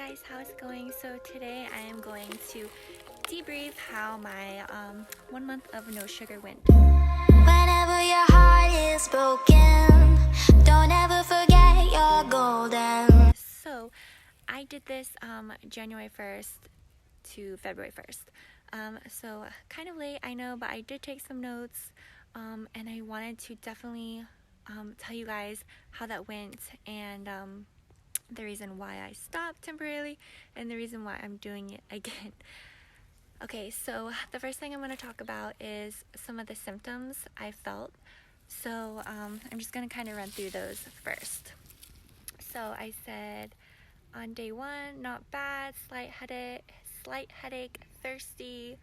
guys, how's it going? So today I am going to debrief how my 1 month of no sugar went. Whenever your heart is broken, don't ever forget you're golden. So I did this January 1st to February 1st. So kind of late, I know, but I did take some notes, and I wanted to definitely tell you guys how that went, and the reason why I stopped temporarily, and the reason why I'm doing it again. Okay, so the first thing I'm going to talk about is some of the symptoms I felt. So I'm just going to kind of run through those first. So I said on day 1, not bad, slight headache, thirsty.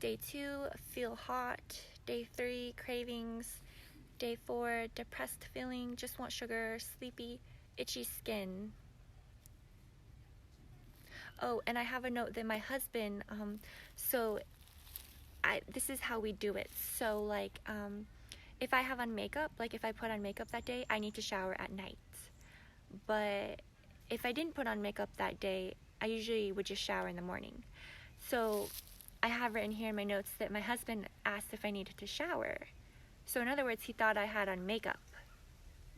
Day 2, feel hot. Day 3, cravings. Day 4, depressed feeling, just want sugar, sleepy, itchy skin. Oh, and I have a note that my husband, this is how we do it. So like, if I have on makeup, like if I put on makeup that day, I need to shower at night. But if I didn't put on makeup that day, I usually would just shower in the morning. So I have written here in my notes that my husband asked if I needed to shower. So in other words, he thought I had on makeup,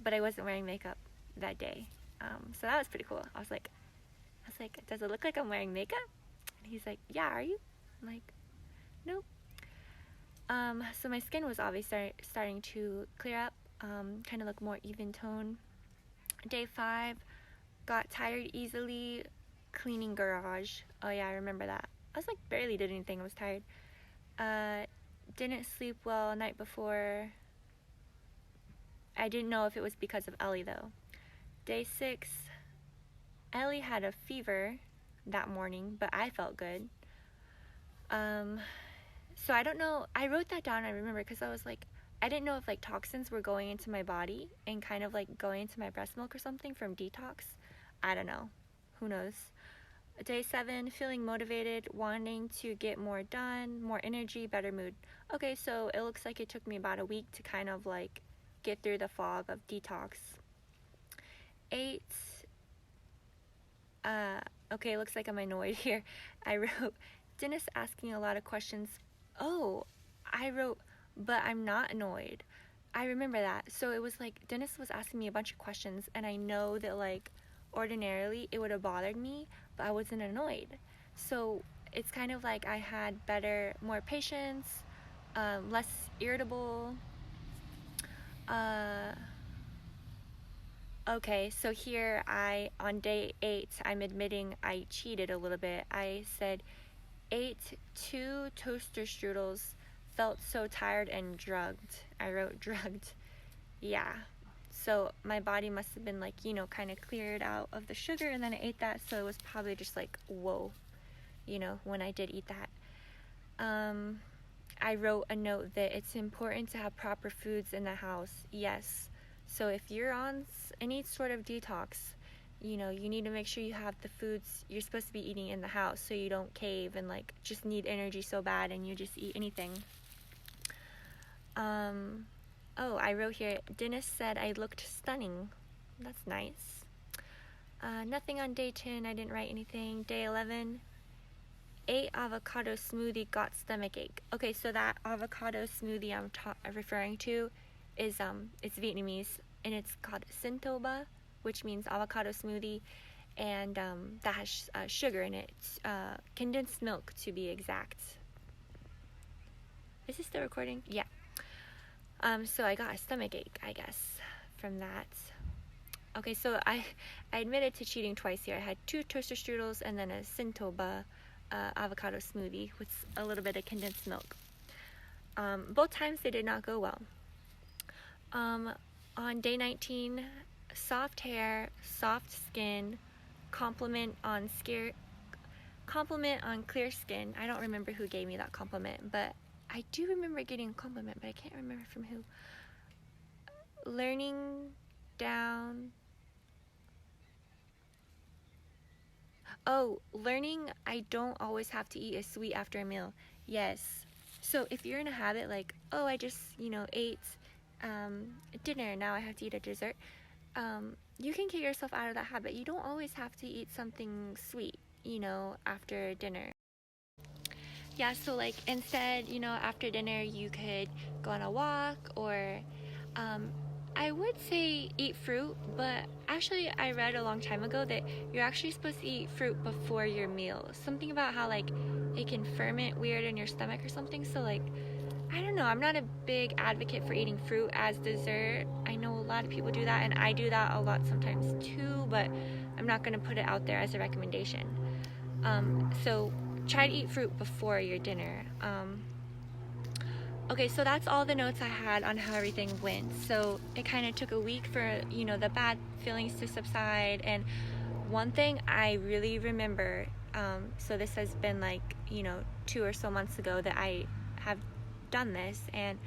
but I wasn't wearing makeup that day. So that was pretty cool. I was like, does it look like I'm wearing makeup? And he's like, yeah, are you? I'm like, nope. So my skin was obviously starting to clear up, kind of look more even tone. Day 5, got tired easily, cleaning garage. Oh yeah, I remember that. I was like, barely did anything, I was tired. Didn't sleep well night before. I didn't know if it was because of Ellie though. Day 6, Ellie had a fever that morning, but I felt good. So I don't know, I wrote that down, I remember, because I was like, I didn't know if like toxins were going into my body and kind of like going into my breast milk or something from detox. I don't know, who knows. Day 7, feeling motivated, wanting to get more done, more energy, better mood. Okay, so it looks like it took me about a week to kind of like get through the fog of detox. 8, okay, it looks like I'm annoyed here. I wrote, Dennis asking a lot of questions. Oh, I wrote, but I'm not annoyed. I remember that. So it was like, Dennis was asking me a bunch of questions, and I know that like, ordinarily it would have bothered me, but I wasn't annoyed. So it's kind of like I had more patience, less irritable. Okay, so here on day 8, I'm admitting I cheated a little bit. I said, ate 2 toaster strudels, felt so tired and drugged. I wrote drugged. Yeah. So my body must have been like, kind of cleared out of the sugar, and then I ate that, so it was probably just like, whoa, when I did eat that. I wrote a note that it's important to have proper foods in the house. Yes. So if you're on any sort of detox, you need to make sure you have the foods you're supposed to be eating in the house, so you don't cave and like just need energy so bad and you just eat anything. Oh, I wrote here, Dennis said I looked stunning. That's nice. Nothing on day 10, I didn't write anything. Day 11, 8 avocado smoothie, got stomach ache. Okay, so that avocado smoothie I'm referring to is it's Vietnamese, and it's called Sintoba, which means avocado smoothie, and that has sugar in it, condensed milk to be exact. Is this still recording? Yeah. So I got a stomach ache, I guess, from that. Okay, so I admitted to cheating twice here. I had 2 toaster strudels and then a Sintoba avocado smoothie with a little bit of condensed milk. Both times they did not go well. On day 19, soft hair, soft skin, compliment on clear skin. I don't remember who gave me that compliment, but I do remember getting a compliment, but I can't remember from who. Learning down. Oh, learning I don't always have to eat a sweet after a meal. Yes. So if you're in a habit like, oh, I just, ate dinner, now I have to eat a dessert. you can get yourself out of that habit. You don't always have to eat something sweet, you know, after dinner. Yeah, so like instead, you know, after dinner you could go on a walk, or I would say eat fruit, but actually I read a long time ago that you're actually supposed to eat fruit before your meal. Something about how like it can ferment weird in your stomach or something. So like, I don't know, I'm not a big advocate for eating fruit as dessert. I know a lot of people do that, and I do that a lot sometimes too, but I'm not gonna put it out there as a recommendation. So try to eat fruit before your dinner. Okay, so that's all the notes I had on how everything went. So it kind of took a week for, you know, the bad feelings to subside. And one thing I really remember, so this has been like, you know, 2 or so months ago that I have done this, and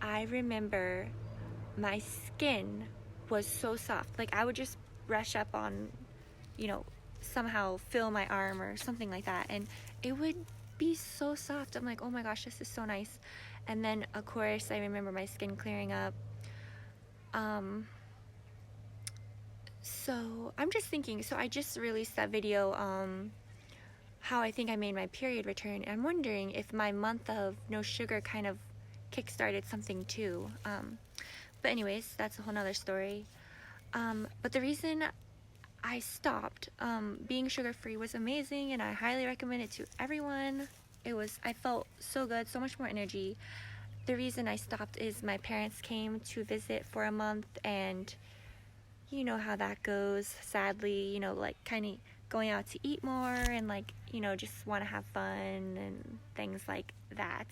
I remember my skin was so soft. Like I would just brush up on, you know, somehow feel my arm or something like that, and it would be so soft. I'm like, oh my gosh, this is so nice. And then of course I remember my skin clearing up. So I'm just thinking, so I just released that video, how I think I made my period return. And I'm wondering if my month of no sugar kind of kick-started something too. But anyways, that's a whole nother story. But the reason I stopped, being sugar-free was amazing, and I highly recommend it to everyone. I felt so good, so much more energy. The reason I stopped is my parents came to visit for a month, and you know how that goes, sadly, you know, like kind of going out to eat more and like, you know, just want to have fun and things like that.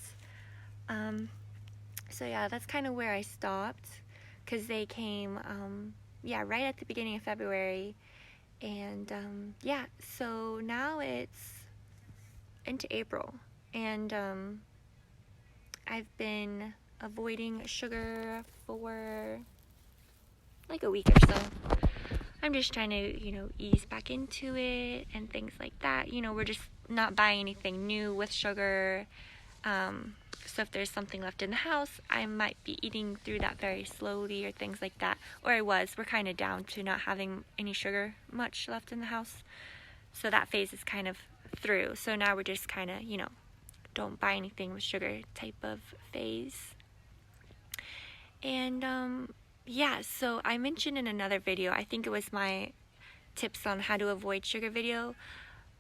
So yeah, that's kind of where I stopped, because they came, yeah, right at the beginning of February. And yeah, so now it's into April, and I've been avoiding sugar for like a week or so. I'm just trying to, you know, ease back into it and things like that. You know, we're just not buying anything new with sugar. So if there's something left in the house, I might be eating through that very slowly or things like that. Or we're kind of down to not having any sugar much left in the house. So that phase is kind of through. So now we're just kind of, you know, don't buy anything with sugar type of phase. And yeah, so I mentioned in another video, I think it was my tips on how to avoid sugar video,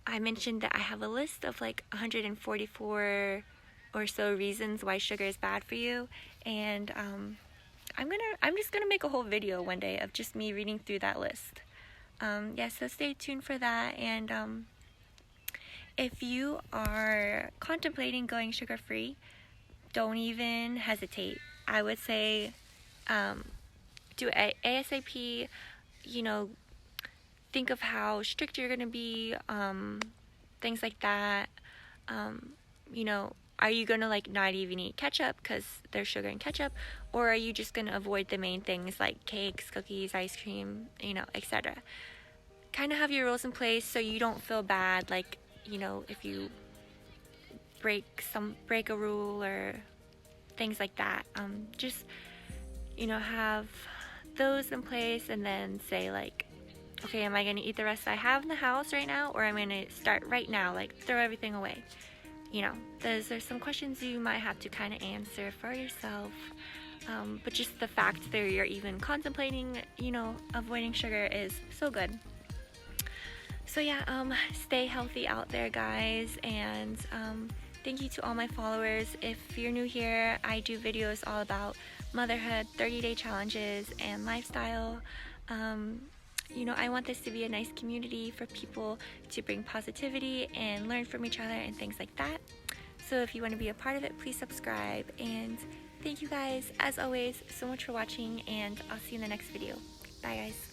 I mentioned that I have a list of like 144 or so reasons why sugar is bad for you. And I'm just gonna make a whole video one day of just me reading through that list. Yeah, so stay tuned for that. And if you are contemplating going sugar-free, don't even hesitate. I would say do it ASAP. You know, think of how strict you're gonna be, things like that. You know, are you gonna like not even eat ketchup because there's sugar in ketchup, or are you just gonna avoid the main things like cakes, cookies, ice cream, you know, etc. Kind of have your rules in place so you don't feel bad, like, you know, if you break a rule or things like that. Just, you know, have those in place, and then say like, okay, am I going to eat the rest I have in the house right now, or am I going to start right now, like throw everything away? You know, those are some questions you might have to kind of answer for yourself. But just the fact that you're even contemplating, you know, avoiding sugar is so good. So yeah, stay healthy out there, guys, and thank you to all my followers. If you're new here, I do videos all about motherhood, 30-day challenges, and lifestyle. You know, I want this to be a nice community for people to bring positivity and learn from each other and things like that. So if you want to be a part of it, please subscribe. And thank you guys, as always, so much for watching, and I'll see you in the next video. Bye, guys.